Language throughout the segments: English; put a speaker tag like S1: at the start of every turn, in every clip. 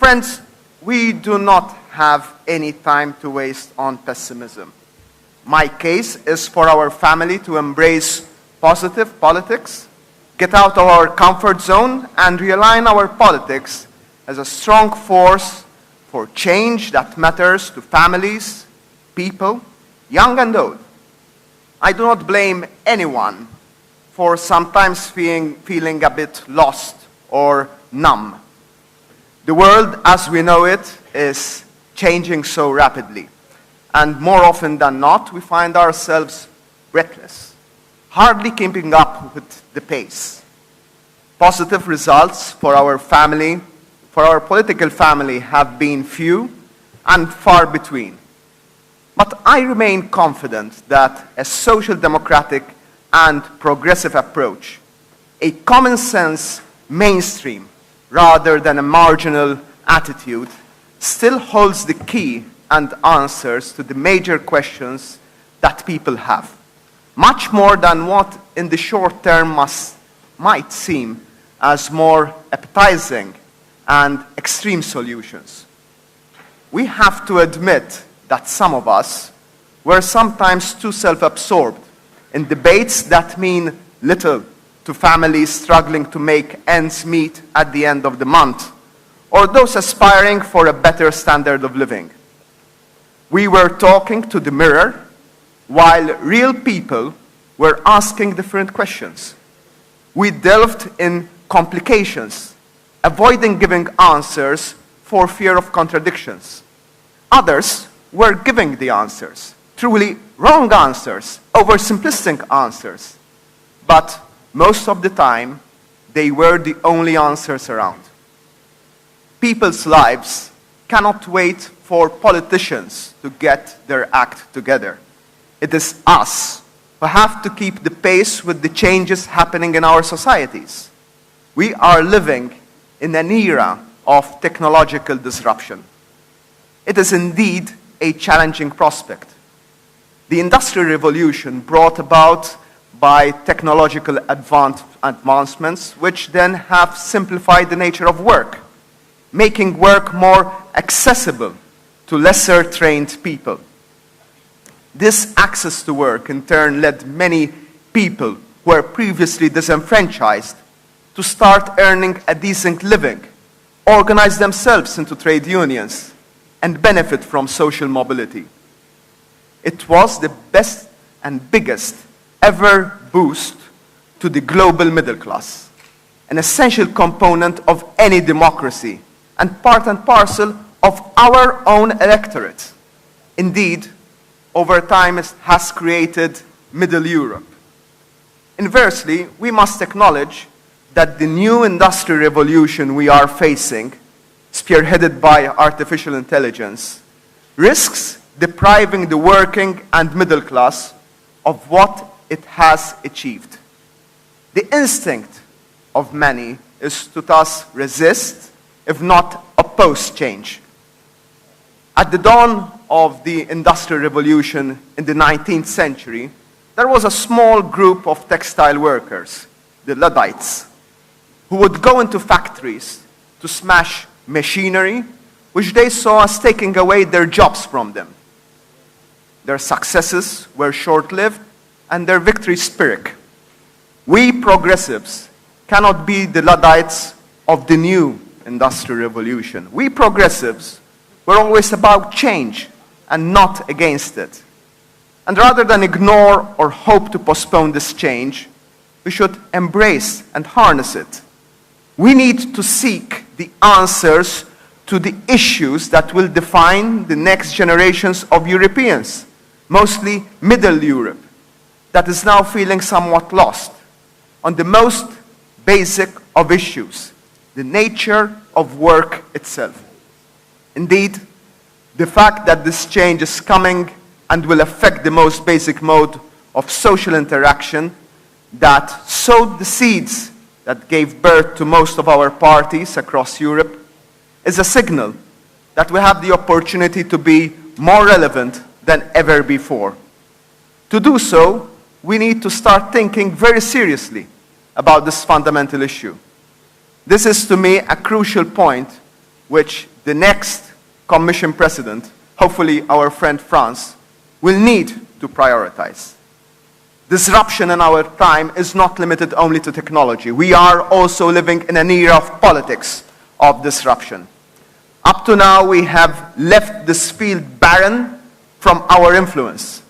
S1: Friends, we do not have any time to waste on pessimism. My case is for our family to embrace positive politics, get out of our comfort zone, and realign our politics as a strong force for change that matters to families, people, young and old. I do not blame anyone for sometimes feeling a bit lost or numb. The world as we know it is changing so rapidly, and more often than not, we find ourselves breathless, hardly keeping up with the pace. Positive results for our family, for our political family, have been few and far between. But I remain confident that a social democratic and progressive approach, a common sense mainstream rather than a marginal attitude, still holds the key and answers to the major questions that people have, much more than what in the short term might seem as more appetizing and extreme solutions. We have to admit that some of us were sometimes too self-absorbed in debates that mean little to families struggling to make ends meet at the end of the month, or those aspiring for a better standard of living. We were talking to the mirror while real people were asking different questions. We delved in complications, avoiding giving answers for fear of contradictions. Others were giving the answers, truly wrong answers, oversimplistic answers. But most of the time, they were the only answers around. People's lives cannot wait for politicians to get their act together. It is us who have to keep the pace with the changes happening in our societies. We are living in an era of technological disruption. It is indeed a challenging prospect. The Industrial Revolution brought about by technological advancements, which then have simplified the nature of work, making work more accessible to lesser trained people. This access to work in turn led many people who were previously disenfranchised to start earning a decent living, organize themselves into trade unions, and benefit from social mobility. It was the best and biggest ever boost to the global middle class, an essential component of any democracy and part and parcel of our own electorate. Indeed, over time it has created Middle Europe. Inversely, we must acknowledge that the new industrial revolution we are facing, spearheaded by artificial intelligence, risks depriving the working and middle class of what it has achieved. The instinct of many is to thus resist, if not oppose change. At the dawn of the Industrial Revolution in the 19th century, there was a small group of textile workers, the Luddites, who would go into factories to smash machinery, which they saw as taking away their jobs from them. Their successes were short-lived, and their victories Pyrrhic. We progressives cannot be the Luddites of the new Industrial Revolution. We progressives were always about change and not against it. And rather than ignore or hope to postpone this change, we should embrace and harness it. We need to seek the answers to the issues that will define the next generations of Europeans, mostly Middle Europe, that is now feeling somewhat lost on the most basic of issues, the nature of work itself. Indeed, the fact that this change is coming and will affect the most basic mode of social interaction that sowed the seeds that gave birth to most of our parties across Europe is a signal that we have the opportunity to be more relevant than ever before. To do so, we need to start thinking very seriously about this fundamental issue. This is, to me, a crucial point which the next Commission President, hopefully our friend France, will need to prioritize. Disruption in our time is not limited only to technology. We are also living in an era of politics of disruption. Up to now, we have left this field barren from our influence.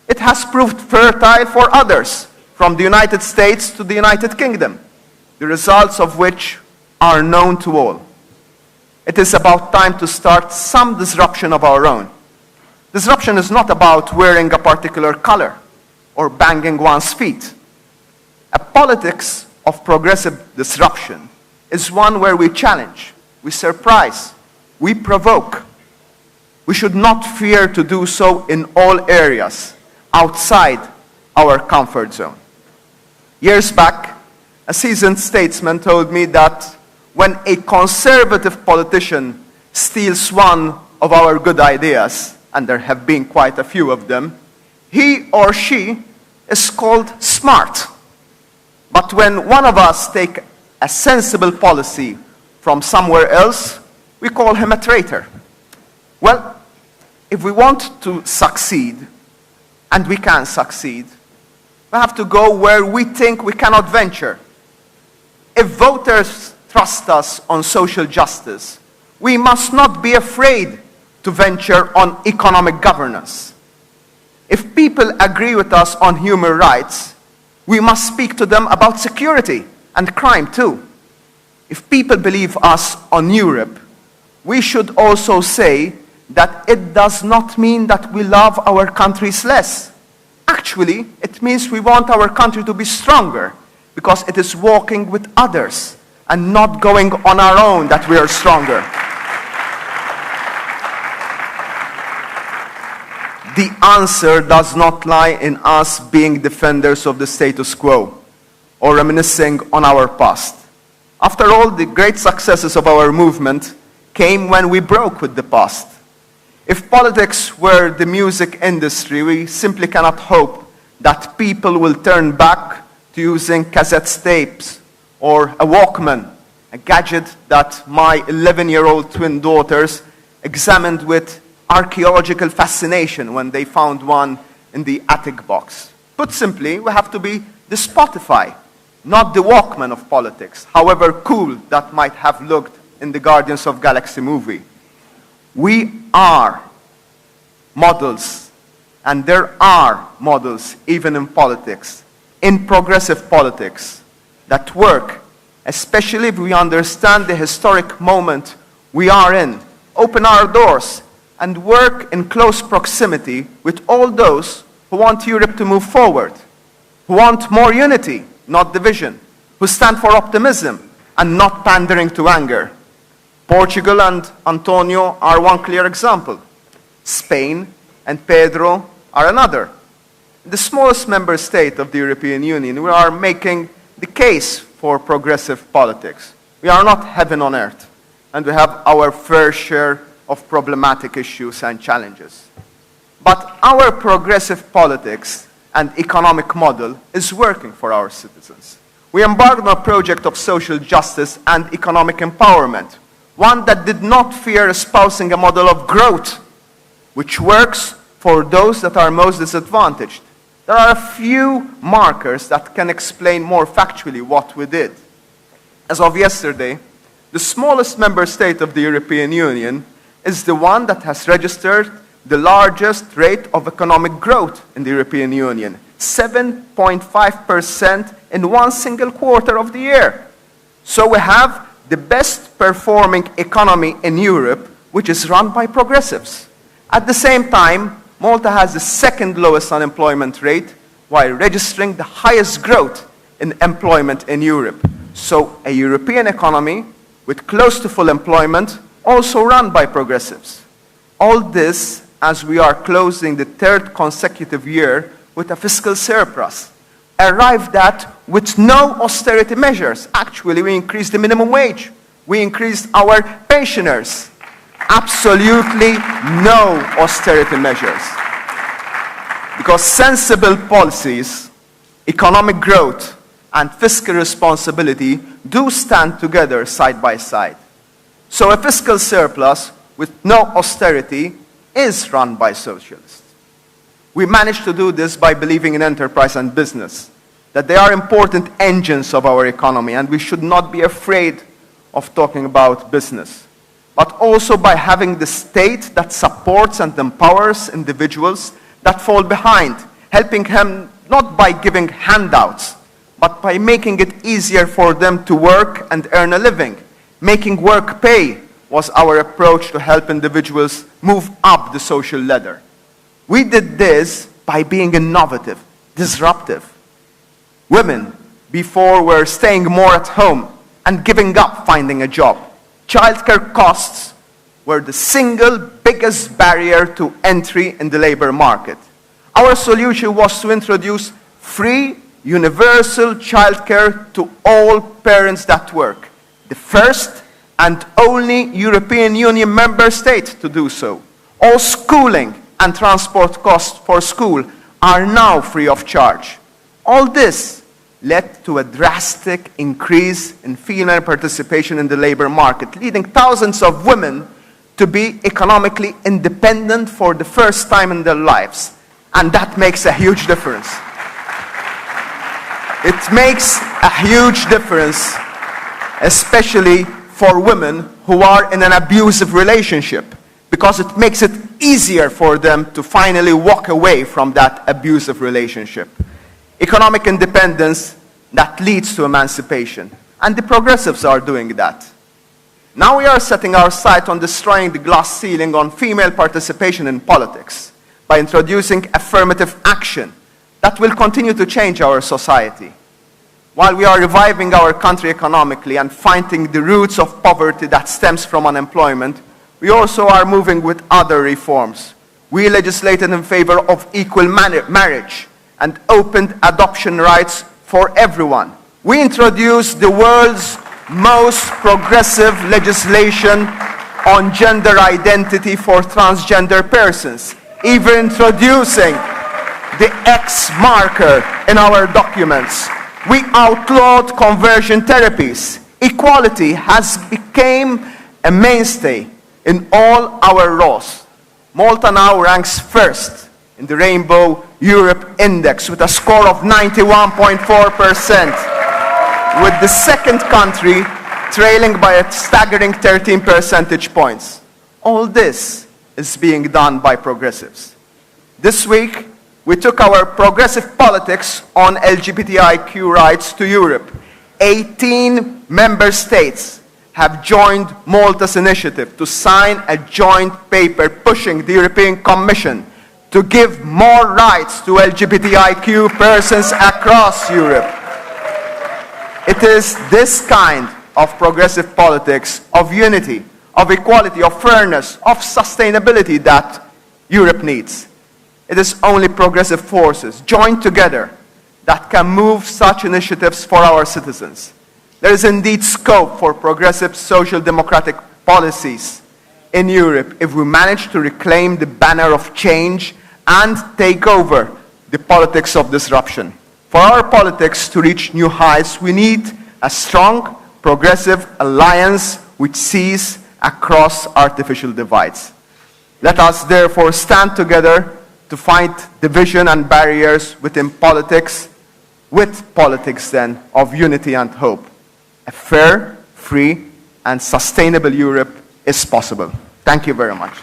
S1: It has proved fertile for others, from the United States to the United Kingdom, the results of which are known to all. It is about time to start some disruption of our own. Disruption is not about wearing a particular color or banging one's feet. A politics of progressive disruption is one where we challenge, we surprise, we provoke. We should not fear to do so in all areas outside our comfort zone. Years back, a seasoned statesman told me that when a conservative politician steals one of our good ideas, and there have been quite a few of them, he or she is called smart. But when one of us takes a sensible policy from somewhere else, we call him a traitor. Well, if we want to succeed, and we can succeed, we have to go where we think we cannot venture. If voters trust us on social justice, we must not be afraid to venture on economic governance. If people agree with us on human rights, we must speak to them about security and crime too. If people believe us on Europe, we should also say that it does not mean that we love our countries less. Actually, it means we want our country to be stronger because it is walking with others and not going on our own that we are stronger. The answer does not lie in us being defenders of the status quo or reminiscing on our past. After all, the great successes of our movement came when we broke with the past. If politics were the music industry, we simply cannot hope that people will turn back to using cassette tapes or a Walkman, a gadget that my 11-year-old twin daughters examined with archaeological fascination when they found one in the attic box. Put simply, we have to be the Spotify, not the Walkman of politics, however cool that might have looked in the Guardians of Galaxy movie. We are models, and there are models even in politics, in progressive politics, that work, especially if we understand the historic moment we are in, open our doors, and work in close proximity with all those who want Europe to move forward, who want more unity, not division, who stand for optimism and not pandering to anger. Portugal and Antonio are one clear example. Spain and Pedro are another. The smallest member state of the European Union, we are making the case for progressive politics. We are not heaven on earth, and we have our fair share of problematic issues and challenges. But our progressive politics and economic model is working for our citizens. We embarked on a project of social justice and economic empowerment, one that did not fear espousing a model of growth, which works for those that are most disadvantaged. There are a few markers that can explain more factually what we did. As of yesterday, the smallest member state of the European Union is the one that has registered the largest rate of economic growth in the European Union, 7.5% in one single quarter of the year. So we have the best performing economy in Europe, which is run by progressives. At the same time, Malta has the second lowest unemployment rate while registering the highest growth in employment in Europe. So a European economy with close to full employment, also run by progressives. All this as we are closing the third consecutive year with a fiscal surplus, arrived at with no austerity measures. Actually, we increased the minimum wage. We increased our pensioners. Absolutely no austerity measures. Because sensible policies, economic growth, and fiscal responsibility do stand together side by side. So a fiscal surplus with no austerity is run by socialists. We managed to do this by believing in enterprise and business, that they are important engines of our economy, and we should not be afraid of talking about business, but also by having the state that supports and empowers individuals that fall behind, helping them not by giving handouts, but by making it easier for them to work and earn a living. Making work pay was our approach to help individuals move up the social ladder. We did this by being innovative, disruptive. Women before were staying more at home and giving up finding a job. Childcare costs were the single biggest barrier to entry in the labor market. Our solution was to introduce free, universal childcare to all parents that work. The first and only European Union member state to do so. All schooling and transport costs for school are now free of charge. All this led to a drastic increase in female participation in the labor market, leading thousands of women to be economically independent for the first time in their lives. And that makes a huge difference. It makes a huge difference, especially for women who are in an abusive relationship, because it makes it easier for them to finally walk away from that abusive relationship. Economic independence that leads to emancipation. And the progressives are doing that. Now we are setting our sight on destroying the glass ceiling on female participation in politics by introducing affirmative action that will continue to change our society. While we are reviving our country economically and fighting the roots of poverty that stems from unemployment, we also are moving with other reforms. We legislated in favor of equal marriage and opened adoption rights for everyone. We introduced the world's most progressive legislation on gender identity for transgender persons, even introducing the X marker in our documents. We outlawed conversion therapies. Equality has become a mainstay in all our laws. Malta now ranks first in the Rainbow Europe Index with a score of 91.4%, with the second country trailing by a staggering 13 percentage points. All this is being done by progressives. This week, we took our progressive politics on LGBTIQ rights to Europe. 18 member states have joined Malta's initiative to sign a joint paper pushing the European Commission to give more rights to LGBTIQ persons across Europe. It is this kind of progressive politics, of unity, of equality, of fairness, of sustainability that Europe needs. It is only progressive forces joined together that can move such initiatives for our citizens. There is indeed scope for progressive social democratic policies in Europe if we manage to reclaim the banner of change and take over the politics of disruption. For our politics to reach new heights, we need a strong, progressive alliance which sees across artificial divides. Let us therefore stand together to fight division and barriers within politics, with politics then of unity and hope. A fair, free, and sustainable Europe is possible. Thank you very much.